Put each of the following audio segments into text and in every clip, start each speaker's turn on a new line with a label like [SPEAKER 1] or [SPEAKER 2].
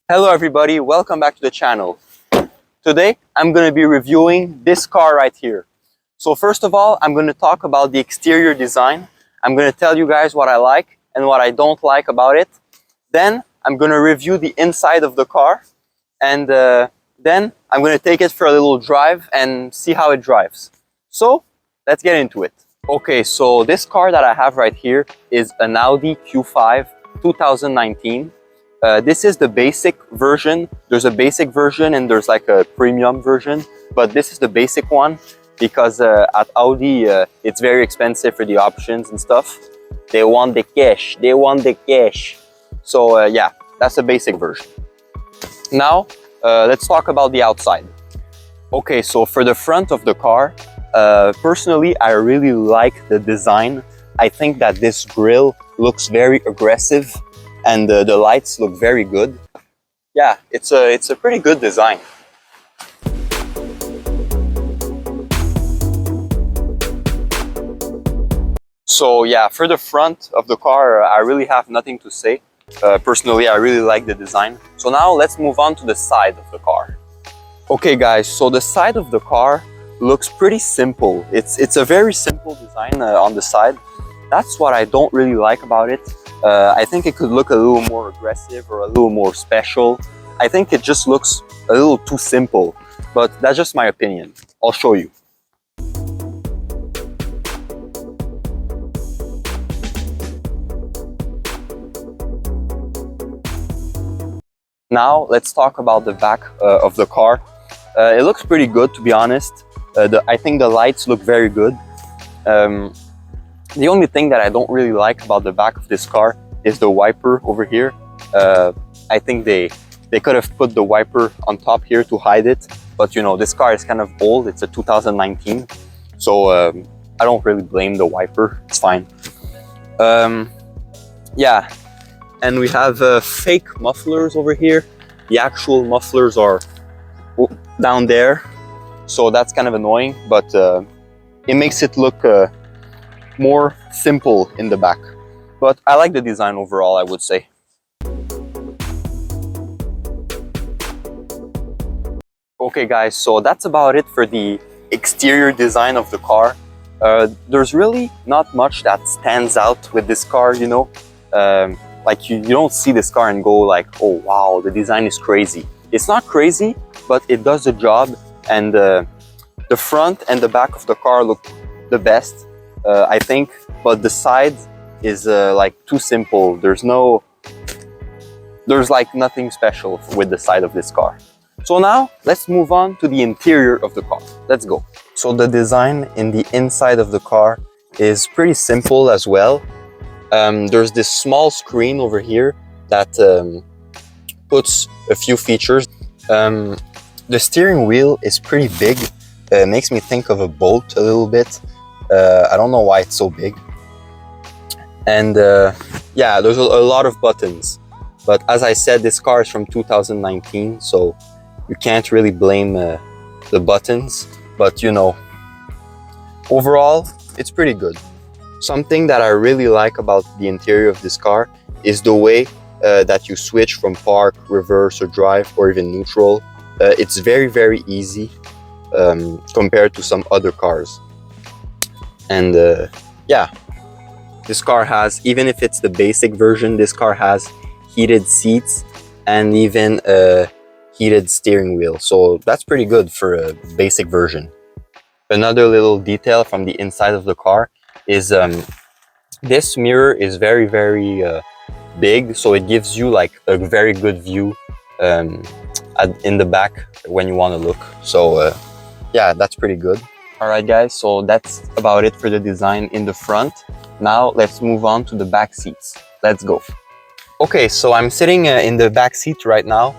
[SPEAKER 1] Hello everybody, welcome back to the channel. Today I'm going to be reviewing this car right here. So first of all, I'm going to talk about the exterior design. I'm going to tell you guys what I like and what I don't like about it. Then I'm going to review the inside of the car, and then I'm going to take it for a little drive and see how it drives. So let's get into it. Okay, so this car that I have right here is an Audi Q5 2019. This is the basic version. There's a basic version and there's like a premium version, but this is the basic one because at Audi it's very expensive for the options and stuff. They want the cash. They want the cash. So yeah, that's the basic version. Now let's talk about the outside. Okay, so for the front of the car, personally, I really like the design. I think that this grille looks very aggressive and the lights look very good. Yeah, it's a pretty good design. So yeah, for the front of the car, I really have nothing to say. Personally, I really like the design. So now let's move on to the side of the car. Okay guys, so the side of the car looks pretty simple. It's a very simple design on the side. That's what I don't really like about it. I think it could look a little more aggressive or a little more special. I think it just looks a little too simple, but that's just my opinion. I'll show you. Now let's talk about the back of the car. It looks pretty good, to be honest. I think the lights look very good. The only thing that I don't really like about the back of this car is the wiper over here. I think they could have put the wiper on top here to hide it, but you know, this car is kind of old. It's a 2019, so I don't really blame the wiper. It's fine. Yeah, and we have fake mufflers over here. The actual mufflers are down there, so that's kind of annoying, but it makes it look more simple in the back. But I like the design overall, I would say. Okay guys, so that's about it for the exterior design of the car. There's really not much that stands out with this car, you know. Like you don't see this car and go like, oh wow, the design is crazy. It's not crazy, but it does the job, and the front and the back of the car look the best. I think, but the side is like too simple. There's like nothing special with the side of this car. So now let's move on to the interior of the car. Let's go. So the design in the inside of the car is pretty simple as well. There's this small screen over here that puts a few features. The steering wheel is pretty big. It makes me think of a boat a little bit. I don't know why it's so big. And yeah, there's a lot of buttons. But as I said, this car is from 2019, so you can't really blame the buttons. But you know, overall, it's pretty good. Something that I really like about the interior of this car is the way that you switch from park, reverse, or drive, or even neutral. It's very, very easy compared to some other cars. And yeah, this car has, even if it's the basic version, this car has heated seats and even a heated steering wheel. So that's pretty good for a basic version. Another little detail from the inside of the car is this mirror is very, very big. So it gives you like a very good view in the back when you want to look. So yeah, that's pretty good. Alright guys, so that's about it for the design in the front. Now let's move on to the back seats. Let's go. Okay, so I'm sitting in the back seat right now.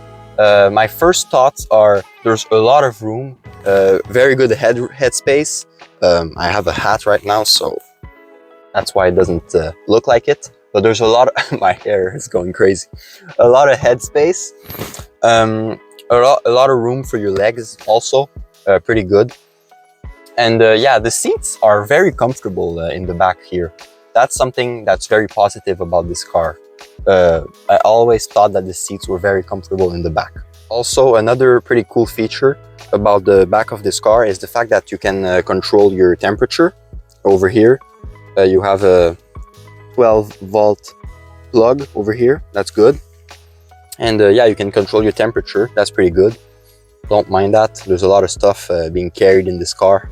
[SPEAKER 1] My first thoughts are there's a lot of room, very good head space. I have a hat right now, so that's why it doesn't look like it. But there's a lot of, my hair is going crazy. A lot of head space. A lot of room for your legs also, pretty good. And yeah, the seats are very comfortable in the back here. That's something that's very positive about this car. I always thought that the seats were very comfortable in the back. Also, another pretty cool feature about the back of this car is the fact that you can control your temperature. Over here, you have a 12-volt plug over here. That's good. And yeah, you can control your temperature. That's pretty good. Don't mind that. There's a lot of stuff being carried in this car.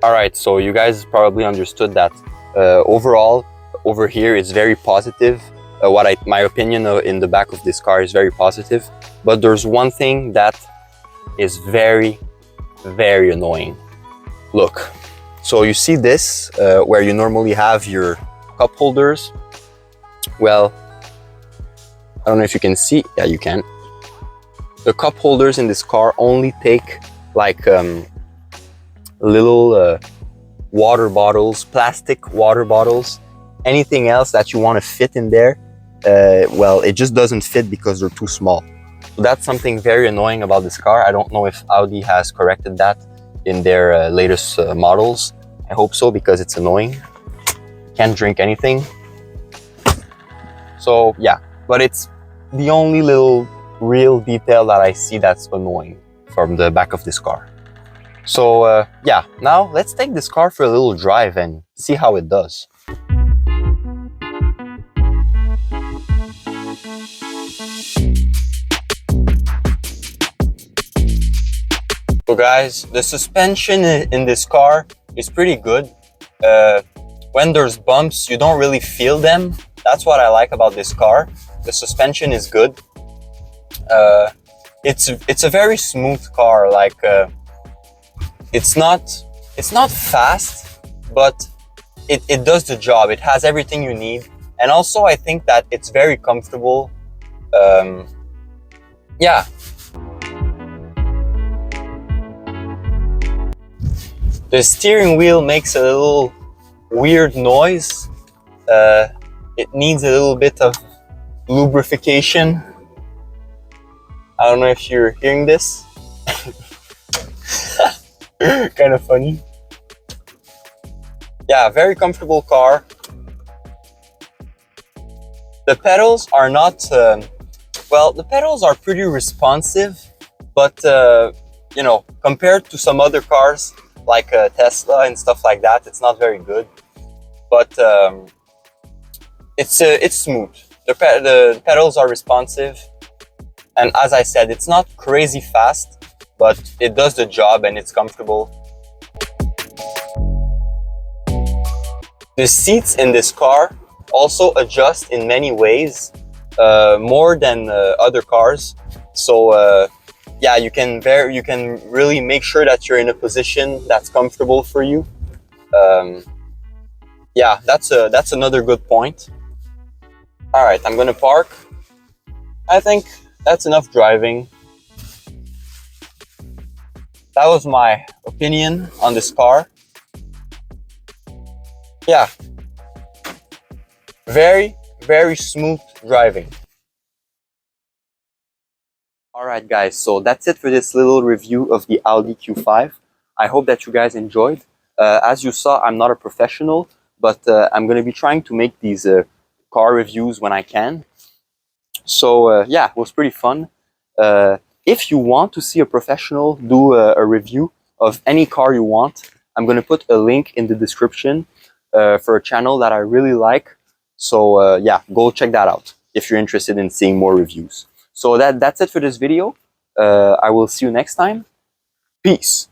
[SPEAKER 1] All right, so you guys probably understood that overall, over here is very positive. My opinion in the back of this car is very positive. But there's one thing that is very, very annoying. Look, so you see this where you normally have your cup holders. Well, I don't know if you can see. Yeah, you can. The cup holders in this car only take like little water bottles, plastic water bottles. Anything else that you want to fit in there, well, it just doesn't fit because they're too small. So that's something very annoying about this car. I don't know if Audi has corrected that in their latest models. I hope so, because it's annoying. Can't drink anything. So yeah, but it's the only little real detail that I see that's annoying from the back of this car. So yeah, now let's take this car for a little drive and see how it does. So guys, the suspension in this car is pretty good. When there's bumps, you don't really feel them. That's what I like about this car. The suspension is good. It's a very smooth car. Like it's not fast, but it does the job. It has everything you need, and also I think that it's very comfortable. Yeah. The steering wheel makes a little weird noise. It needs a little bit of lubrication. I don't know if you're hearing this. Kind of funny. Yeah, very comfortable car. The pedals are not, well, the pedals are pretty responsive, but you know, compared to some other cars like Tesla and stuff like that, it's not very good. But it's smooth. The pedals are responsive, and as I said, it's not crazy fast, but it does the job and it's comfortable. The seats in this car also adjust in many ways, more than other cars. So yeah, you can really make sure that you're in a position that's comfortable for you. Yeah, that's another good point. All right, I'm gonna park. I think that's enough driving. That was my opinion on this car. Yeah, very, very smooth driving. Alright guys, so that's it for this little review of the Audi Q5. I hope that you guys enjoyed. As you saw, I'm not a professional, but I'm going to be trying to make these car reviews when I can. So yeah, it was pretty fun. If you want to see a professional do a review of any car you want, I'm going to put a link in the description for a channel that I really like. So yeah, go check that out if you're interested in seeing more reviews. So that's it for this video. I will see you next time. Peace.